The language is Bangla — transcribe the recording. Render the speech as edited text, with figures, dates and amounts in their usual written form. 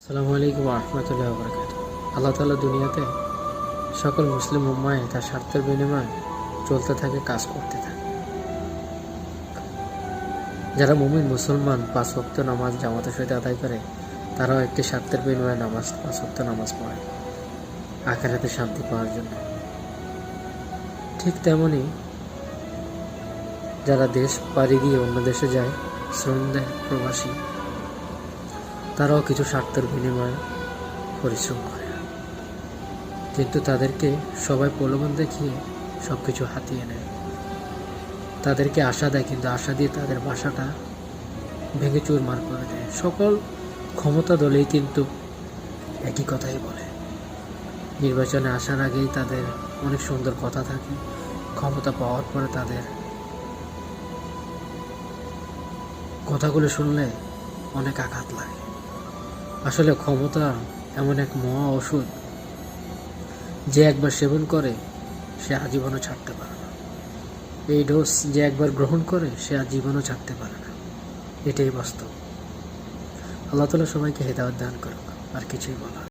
আসসালামু আলাইকুম রহমতুল্লাহ বরকাত। আল্লাহ তাআলা দুনিয়াতে সকল মুসলিম উম্মায় তার স্বার্থের বিনিময়ে চলতে থাকে, কাজ করতে থাকে। যারা মুমিন মুসলমান 5 ওয়াক্ত নামাজ জামাতের সহিত আদায় করে, তারাও একটি স্বার্থের বিনিময়ে 5 ওয়াক্ত নামাজ পড়ে আখিরাতে শান্তি পাওয়ার জন্য। ঠিক তেমনি যারা দেশ পাড়ি দিয়ে অন্য দেশে যায়, শ্রম দেয় প্রবাসী, তারাও কিছু স্বার্থের বিনিময়ে পরিশ্রম করে, কিন্তু তাদেরকে সবাই প্রলোভন দেখিয়ে সব কিছু হাতিয়ে নেয়। তাদেরকে আশা দেয়, কিন্তু আশা দিয়ে তাদের বাসাটা ভেঙে চুরমার করে দেয়। সকল ক্ষমতা দলেই কিন্তু একই কথাই বলে। নির্বাচনে আসার আগেই তাদের অনেক সুন্দর কথা থাকে, ক্ষমতা পাওয়ার পরে তাদের কথাগুলো শুনলে অনেক আঘাত লাগে। আসলে ক্ষমতা এমন এক মহা ওষুধ, যে একবার সেবন করে সে আজীবনও ছাড়তে পারে না। এই ডোজ যে একবার গ্রহণ করে সে আজীবনও ছাড়তে পারে না। এটাই বাস্তব। আল্লাহ তাআলা সবাইকে হেদায়েত দান করুক। আর কিছুই বলা